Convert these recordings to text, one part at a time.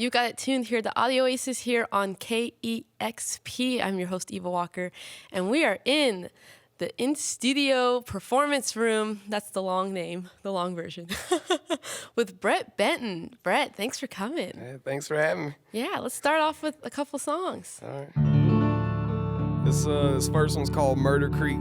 You got it tuned here, the Audio Oasis here on KEXP. I'm your host, Eva Walker, and we are in the in-studio performance room. That's the long name, the long version, with Benton. Brett, thanks for coming. Hey, thanks for having me. Yeah, let's start off with a couple songs. All right. This first one's called Murder Creek.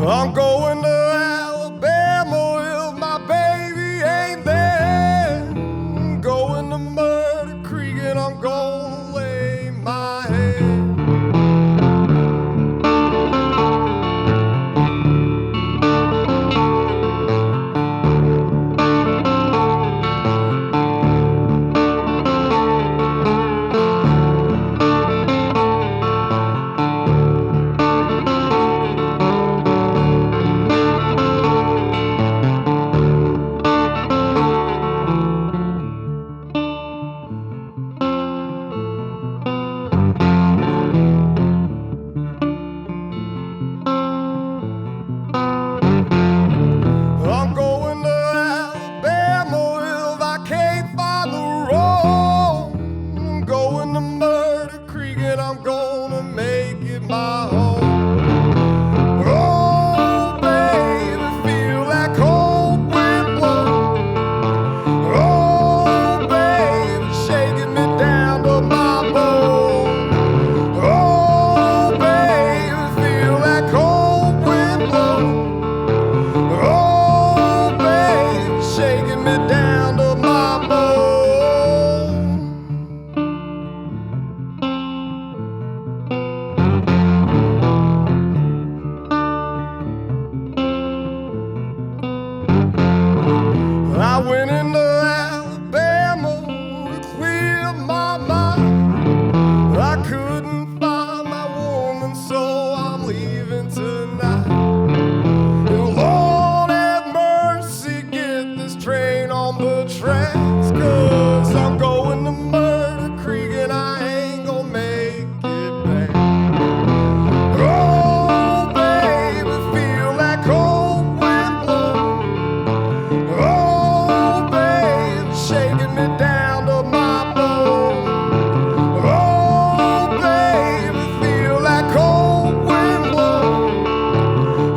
I'm going to Alabama if my baby ain't there. I'm going to Murder Creek and I'm gonna lay my head. I'm going to Alabama if I can't find the road. I'm going to Murder Creek and I'm gonna make it my home. Oh, baby, feel that cold wind blow. Oh, baby, shaking me down to my bone. Oh, baby, feel that cold wind blow. Oh, baby, shaking me down to my bone. I went into Alabama to clear my mind. I couldn't find my woman, so I'm leaving tonight. Lord have mercy, get this train on the tracks, 'cause I'm going to Murder Creek and I ain't gonna make it back. Oh, baby, feel that cold wind blow. Oh, baby, shaking me down to my bone. Oh, baby, feel that cold wind blow.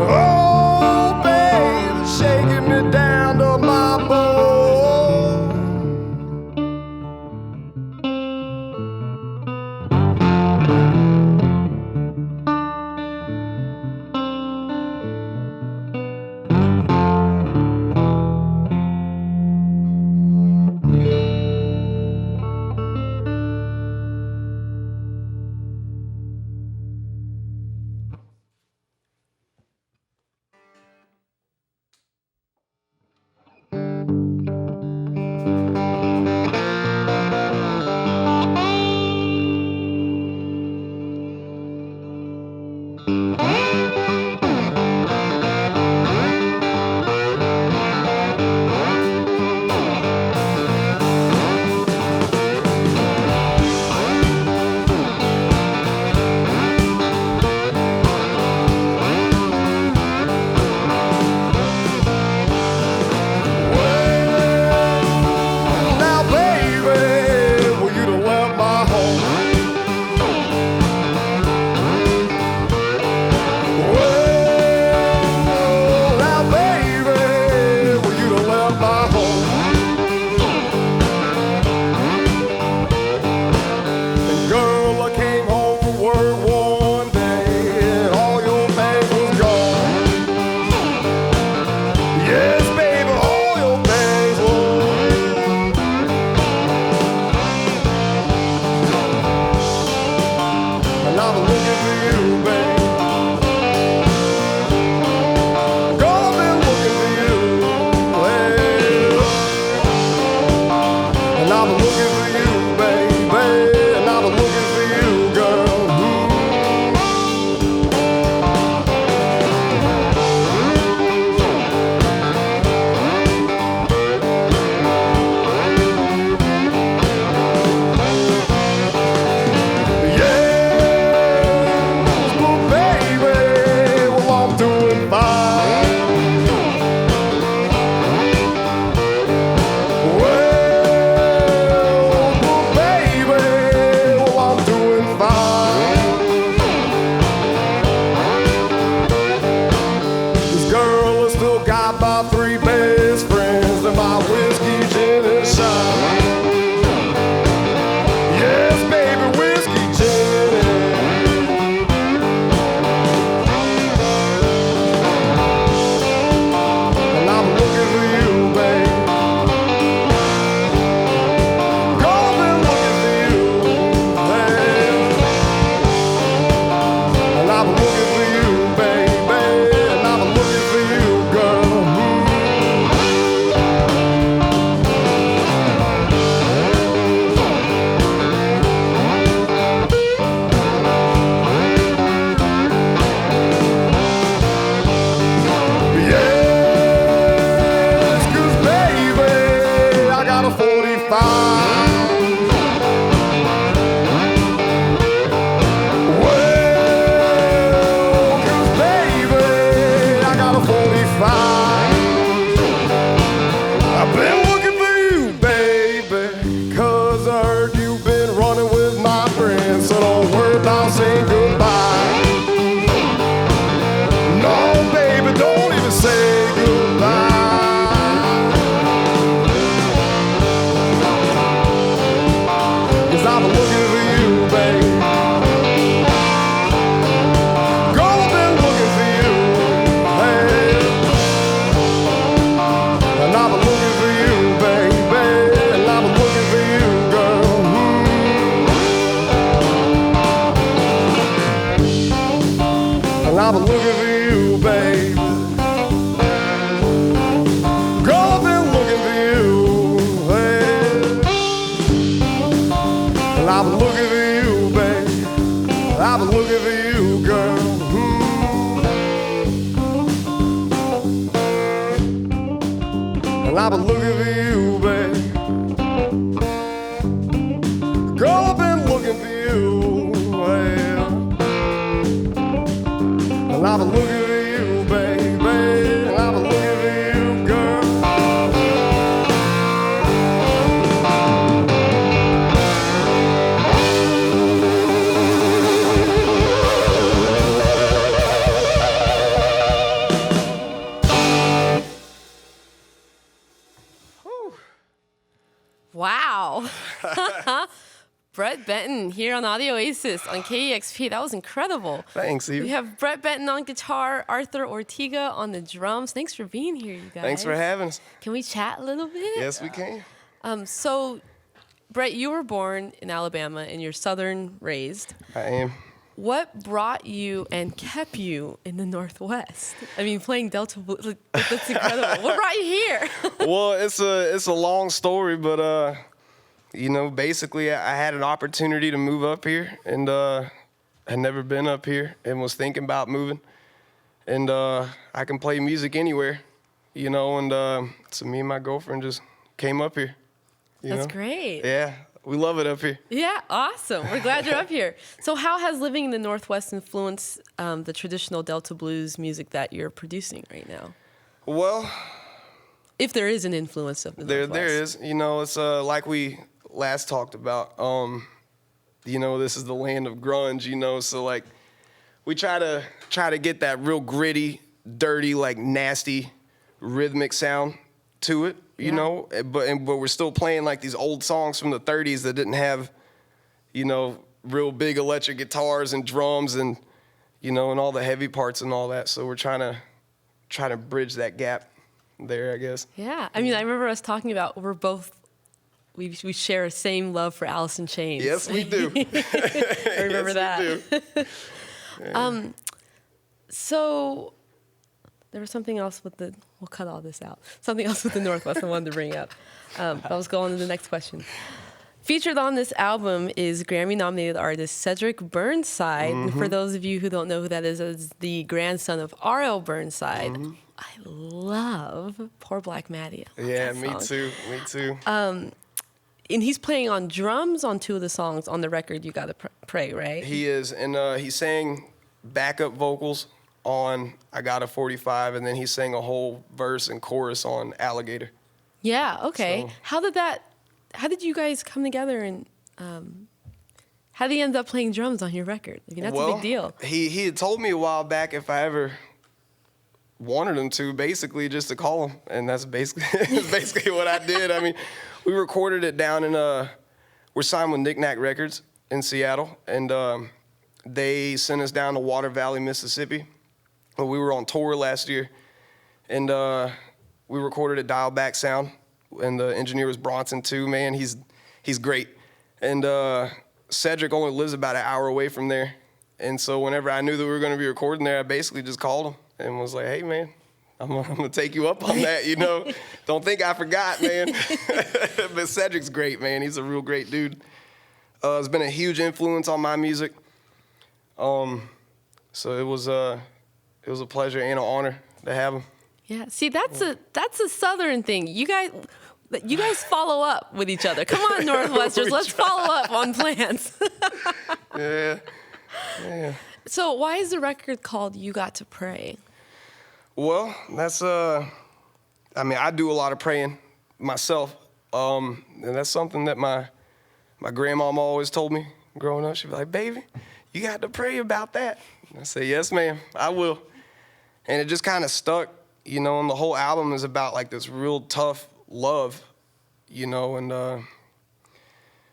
Oh, baby, shaking me down to my bone. Now, baby, well, you done left my home. Well, now, baby, well, you done left my home. And girl, I came home from work one day and all your things was gone. Yes, baby, all your things was. And I'm looking for you I've been looking for you, baby. Girl, I've been looking for you, hey. And I've been looking for you, baby. I've been looking for you, girl. And I've been looking for you, baby. Girl, I've been looking for you, well. And I've been looking for you, baby. And I've been looking for you, girl. Wow. Brett Benton here on Audio Oasis on KEXP. That was incredible. Thanks, Eva. We have Brett Benton on guitar, Arthur Ortega on the drums. Thanks for being here, you guys. Thanks for having us. Can we chat a little bit? Yes, we can. So, Brett, you were born in Alabama and you're Southern raised. I am. What brought you and kept you in the Northwest? I mean, playing Delta Blues, that's incredible. What brought you here? Well, it's a long story, but you know, basically I had an opportunity to move up here, and had never been up here and was thinking about moving. And I can play music anywhere, you know, and so me and my girlfriend just came up here. That's great. Yeah, we love it up here. Yeah, awesome. We're glad you're up here. So how has living in the Northwest influenced the traditional Delta Blues music that you're producing right now? Well, if there is an influence of the Northwest. There is. You know, it's like we last talked about. You know, this is the land of grunge, you know, so like we try to get that real gritty, dirty, like nasty rhythmic sound to it, you know, but we're still playing like these old songs from the 30s that didn't have, you know, real big electric guitars and drums and, you know, and all the heavy parts and all that. So we're trying to bridge that gap there, I guess. Yeah. I mean, I remember us talking about we share a same love for Alice in Chains. Yes, we do. I remember that. We do. Yeah. So there was something else we'll cut all this out. Something else with the Northwest I wanted to bring up. I was going to the next question. Featured on this album is Grammy-nominated artist Cedric Burnside. Mm-hmm. And for those of you who don't know who that is the grandson of R.L. Burnside. Mm-hmm. I love Poor Black Maddie. Yeah, me too. Me too. And he's playing on drums on two of the songs on the record, You Gotta Pray, right? He is, and he sang backup vocals on I Got a 45, and then he sang a whole verse and chorus on Alligator. Yeah, okay. So. How did you guys come together, and how did he end up playing drums on your record? I mean, that's a big deal. He had told me a while back if I ever wanted him to, basically just to call him, and that's basically what I did. I mean, we recorded it down in we're signed with Knick Knack Records in Seattle, and they sent us down to Water Valley, Mississippi. We were on tour last year, and we recorded at Dial Back Sound, and the engineer was Bronson too. Man, he's great, and Cedric only lives about an hour away from there, and so whenever I knew that we were going to be recording there, I basically just called him and was like, "Hey, man, I'm gonna take you up on that, you know. Don't think I forgot, man." But Cedric's great, man. He's a real great dude. It's been a huge influence on my music. So it was a pleasure and an honor to have him. Yeah. See, that's a Southern thing. You guys follow up with each other. Come on, Northwesters, let's follow up on plans. Yeah. So why is the record called You Got to Pray? Well, that's I mean, I do a lot of praying myself, and that's something that my grandmama always told me growing up. She'd be like, "Baby, you got to pray about that." And I say, "Yes, ma'am, I will." And it just kind of stuck, you know. And the whole album is about like this real tough love, you know. And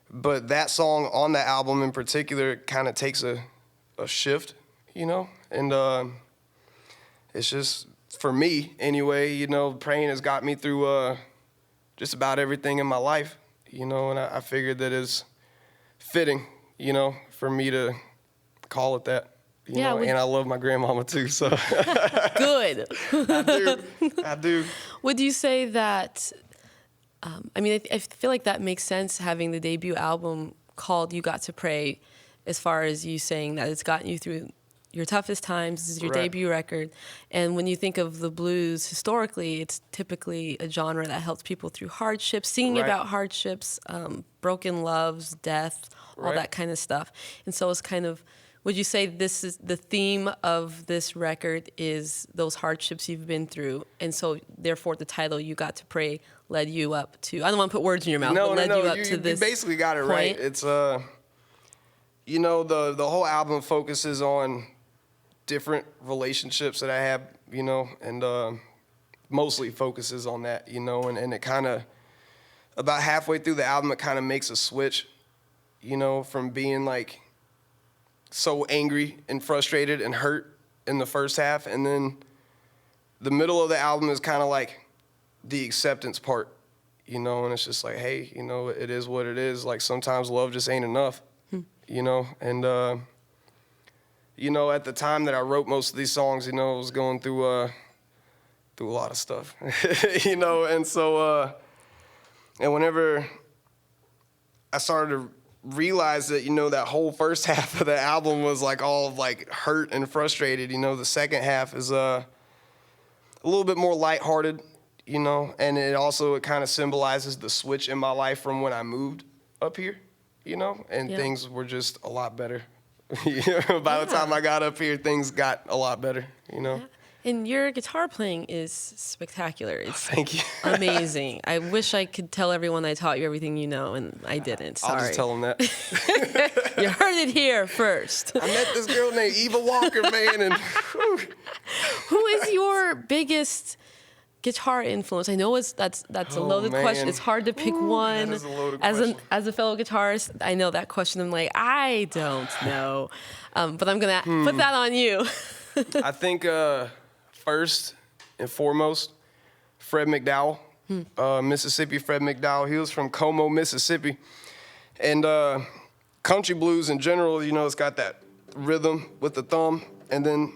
but that song on the album in particular kind of takes a shift, you know, and it's just. For me, anyway, you know, praying has got me through just about everything in my life, you know, and I figured that it's fitting, you know, for me to call it that. You know, and I love my grandmama too, so. Good. I do. Would you say that, I mean, I feel like that makes sense, having the debut album called You Got to Pray, as far as you saying that it's gotten you through your toughest times. This is your debut record. And when you think of the blues, historically, it's typically a genre that helps people through hardships, singing about hardships, broken loves, death, all that kind of stuff. And so it's kind of, would you say this is the theme of this record, is those hardships you've been through? And so therefore the title You Got to Pray led you up to, I don't want to put words in your mouth, but led you up to this. You basically got it right. It's, you know, the whole album focuses on different relationships that I have, you know, and mostly focuses on that, you know, and it kind of, about halfway through the album, it kind of makes a switch, you know, from being like so angry and frustrated and hurt in the first half, and then the middle of the album is kind of like the acceptance part, you know, and it's just like, hey, you know, it is what it is. Like, sometimes love just ain't enough, you know, and you know, at the time that I wrote most of these songs, you know, I was going through a lot of stuff, you know, and so, and whenever I started to realize that, you know, that whole first half of the album was like all like hurt and frustrated, you know, the second half is a little bit more lighthearted, you know, and it kind of symbolizes the switch in my life from when I moved up here, you know, and things were just a lot better. By the time I got up here, things got a lot better, you know. And your guitar playing is spectacular. It's thank you. Amazing. I wish I could tell everyone I taught you everything you know, and I didn't. Sorry. I'll just tell them that. You heard it here first. I met this girl named Eva Walker, man, and who is your biggest guitar influence? I know that's a loaded question. It's hard to pick one. That is a loaded question. As a fellow guitarist, I know that question. I'm like, I don't know, but I'm gonna put that on you. I think first and foremost, Fred McDowell, Mississippi Fred McDowell. He was from Como, Mississippi, and country blues in general, you know, it's got that rhythm with the thumb, and then,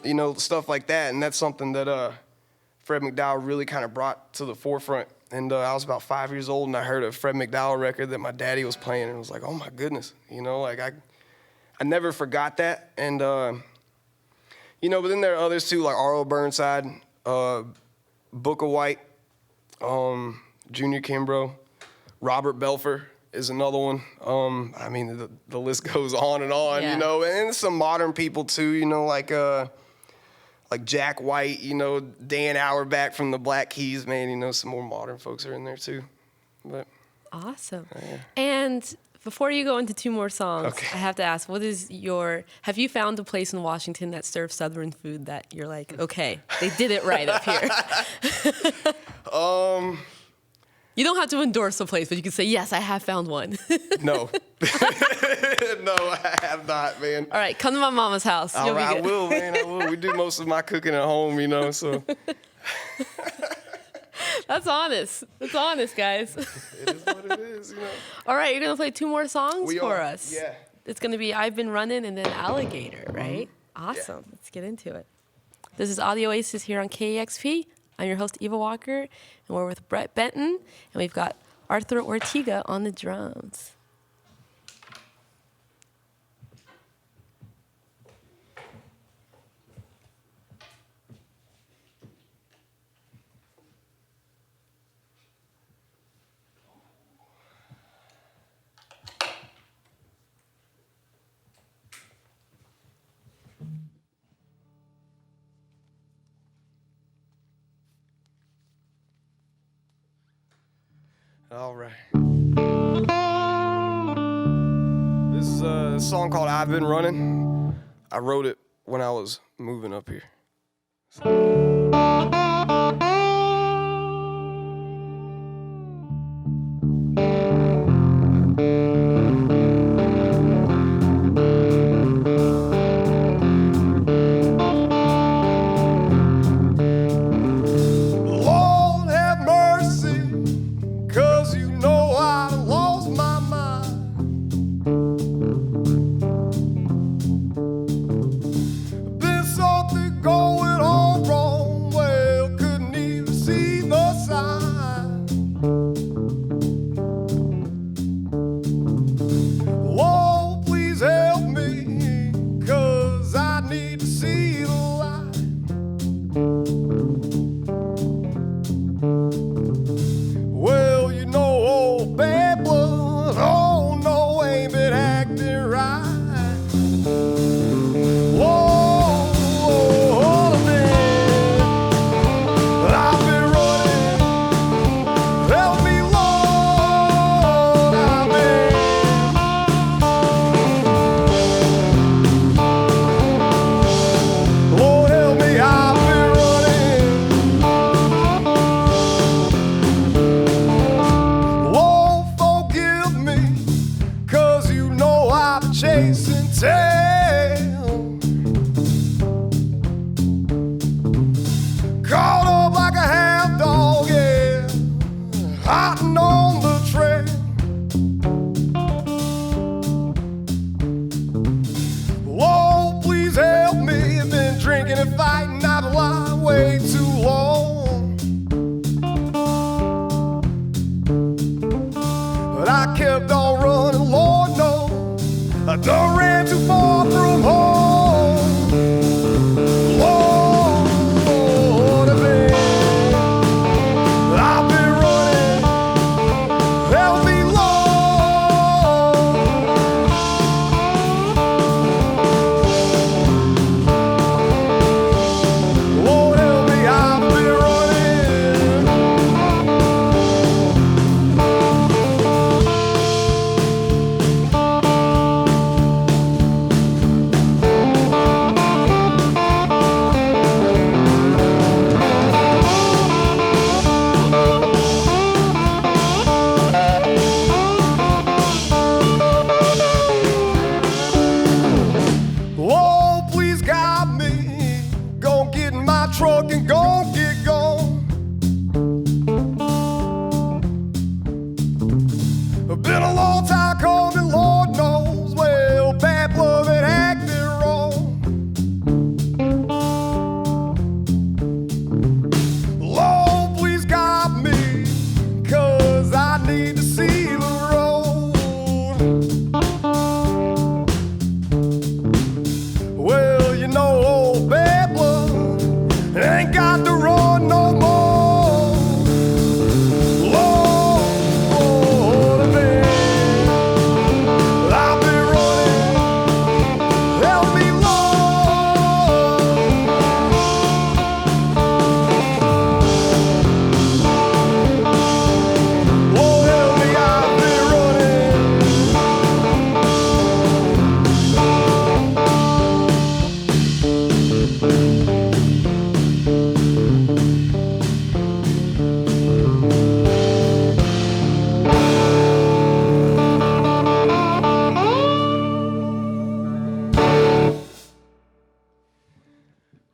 you know, stuff like that. And that's something that Fred McDowell really kind of brought to the forefront. And I was about 5 years old, and I heard a Fred McDowell record that my daddy was playing, and it was like, oh my goodness, you know, like I never forgot that. And you know, but then there are others too, like Arlo Burnside, Booker White, Junior Kimbrough, Robert Belfer is another one. I mean, the list goes on and on, you know, and some modern people too, you know, like Jack White, you know, Dan Auerbach from the Black Keys, man, you know, some more modern folks are in there too. But awesome. And before you go into two more songs, I have to ask, have you found a place in Washington that serves Southern food that you're like, okay, they did it right up here? You don't have to endorse a place, but you can say, yes, I have found one. No. No, I have not, man. All right, come to my mama's house. All right, I will, man, I will. We do most of my cooking at home, you know, so. That's honest. That's honest, guys. It is what it is, you know. All right, you're going to play two more songs for us. Yeah. It's going to be I've Been Runnin' and then Alligator, right? Awesome. Let's get into it. This is Audio Oasis here on KEXP. I'm your host, Eva Walker, and we're with Brett Benton, and we've got Arthur Ortega on the drums. All right. This is a song called I've Been Running. I wrote it when I was moving up here. chasing tail. Caught up like a half dog, yeah, hotting on the trail. Lord, please help me. I've been drinking and fighting out of line way too long. But I kept on running, Lord knows I done ran too far from home. Lord, I've been running, help me, Lord. Lord, help me, I've been running. Lord, please guide me. Gon' get in my truck and gon' get gone. Been a long time coming, Lord knows. Well, bad blood and acting wrong. Lord, please guide me, 'cause I need to see the road. Well, you know, old bad blood ain't got to run no more. Lord, I've been running. Help me, Lord. Lord, help me, I've been running.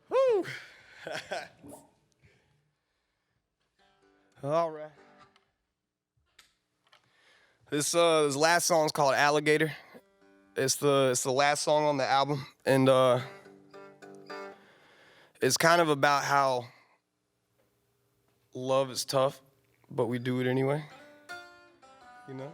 Whew. All right. This last song is called Alligator. It's the last song on the album, and it's kind of about how love is tough, but we do it anyway. You know?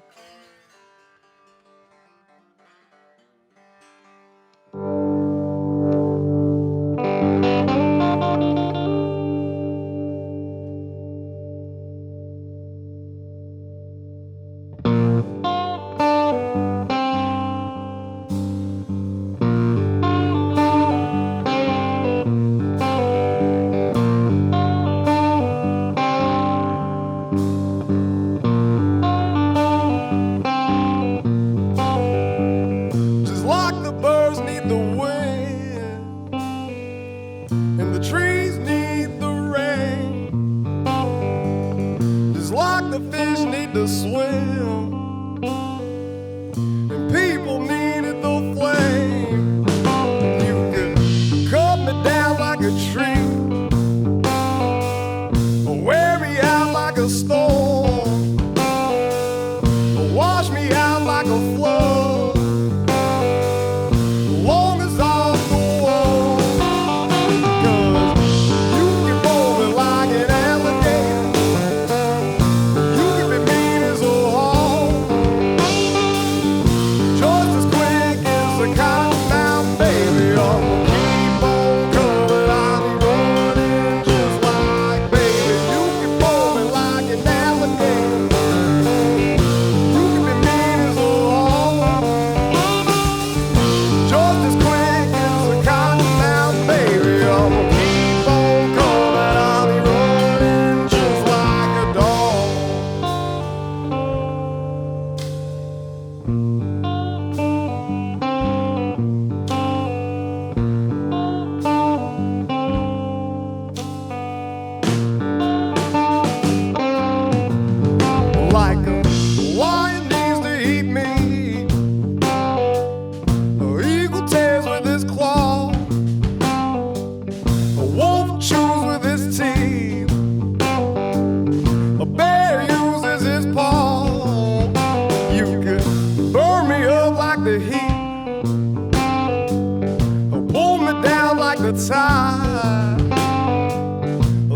Pull me down like the tide,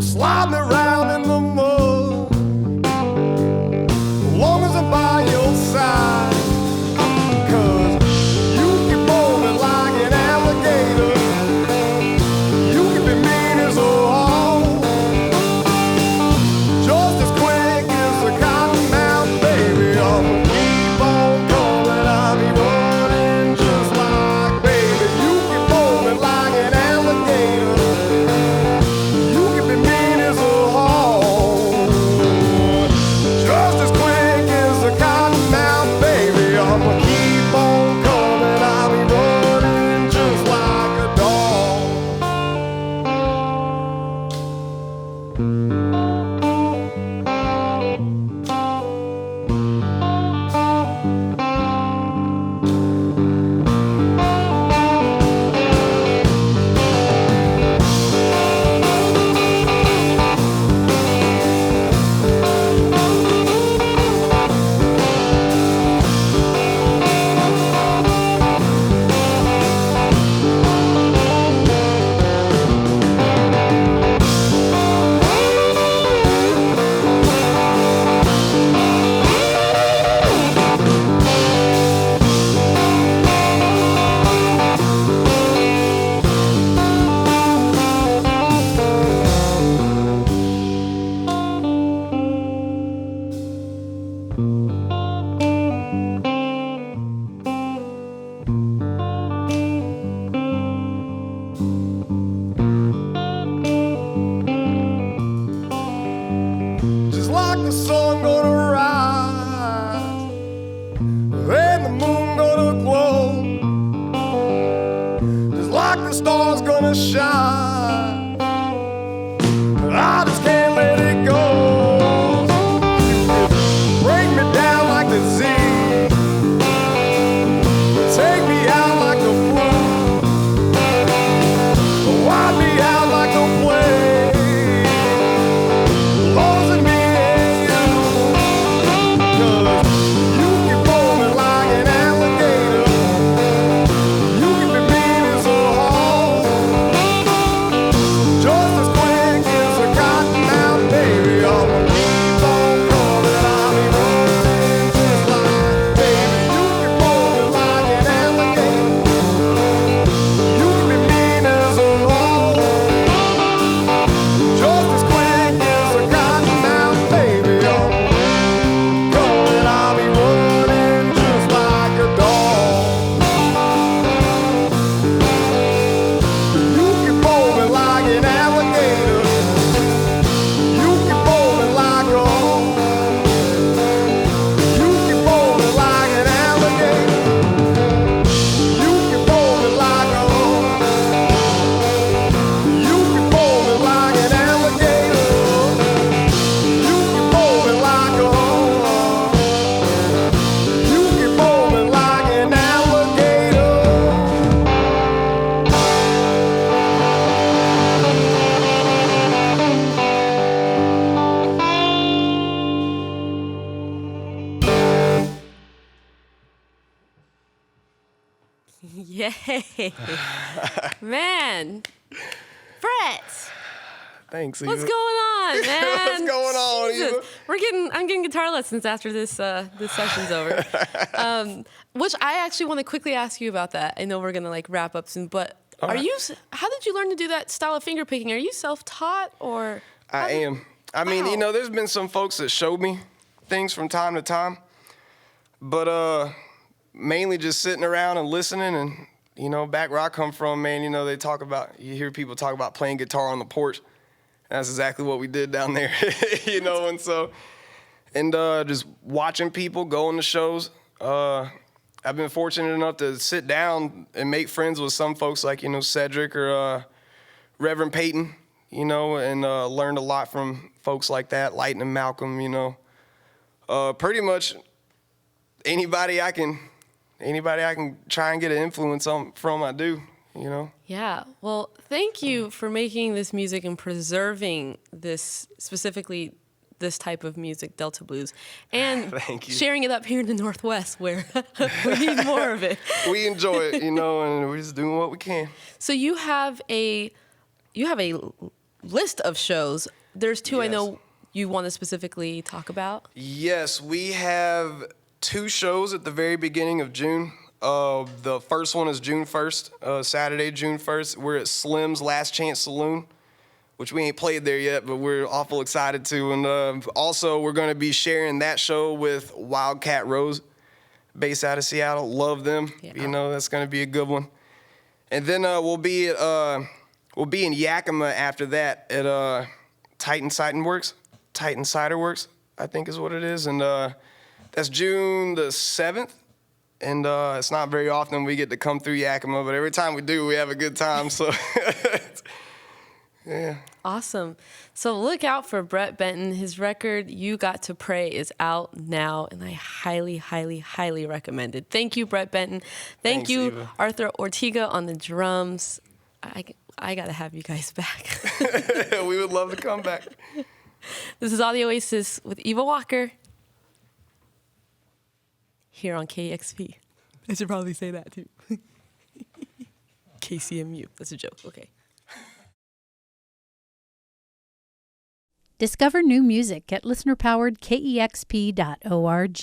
slide me around in the mud, as long as I'm by your side. 'Cause you keep moving like an alligator, you can be mean as a hog, just as quick as a cottonmouth, baby. I'ma keep on coming, I'll be running just like, baby. You keep moving like an alligator, you can be mean as a hog, just as quick as a cottonmouth, baby. I'ma keep on coming, I'll be running just like a dog. Just like the sun gonna rise and the moon gonna glow, just like the stars gonna shine, I just can't let it go. Break me down like the sea, take me out like the flu, wipe me out like the wave, losing me in you. 'Cause you keep moving like an alligator, you can be mean as a hog, just as quick as a cottonmouth, baby. I'ma keep on coming, I'll be running just like, baby. You keep moving like an alligator, you can be mean as a hog, just as quick as a cottonmouth, baby. I'm going, I'll be running just like a dog. You keep moving like an alligator, you keep moving like a hog, you keep moving like an alligator, you keep moving like a hog, you keep moving like an alligator, you keep moving like a hog, you keep moving like an alligator. Yay. Man. Brett, Thanks, Eva. what's going on, man? What's going on, Jesus. Eva? I'm getting guitar lessons after this session's over. Which I actually want to quickly ask you about that. I know we're gonna like wrap up soon, but All right. how did you learn to do that style of finger picking? Are you self-taught or? I am. I mean, Wow. you know, there's been some folks that showed me things from time to time, but mainly just sitting around and listening. And you know, back where I come from, man, you know, you hear people talk about playing guitar on the porch. That's exactly what we did down there, you know. And so, just watching people go on the shows. I've been fortunate enough to sit down and make friends with some folks like, you know, Cedric or Reverend Peyton, you know, and learned a lot from folks like that, Lighton and Malcolm, you know. Pretty much anybody I can try and get an influence from, I do, you know. Yeah. Well, thank you for making this music and preserving this specifically this type of music, Delta blues, and Thank you. sharing it up here in the Northwest where we need more of it. We enjoy it, and we're just doing what we can. So you have a list of shows. There's two I Yes. know you want to specifically talk about. Yes, we have 2 shows at the very beginning of June. The first one is June 1st, Saturday, June 1st. We're at Slim's Last Chance Saloon, which we ain't played there yet, but we're awful excited to. And also, we're going to be sharing that show with Wildcat Rose, based out of Seattle. Love them. Yeah. That's going to be a good one. And then we'll be in Yakima after that at Titan Cider Works, I think is what it is. And that's June the 7th. And it's not very often we get to come through Yakima, but every time we do, we have a good time. So, yeah. Awesome. So look out for Brett Benton. His record, You Got to Pray, is out now, and I highly, highly, highly recommend it. Thank you, Brett Benton. Thank Thanks, you, Eva. Arthur Ortega on the drums. I got to have you guys back. We would love to come back. This is Audio Oasis with Eva Walker here on KEXP. I should probably say that too. KCMU. That's a joke. Okay. Discover new music at listener-powered KEXP.org.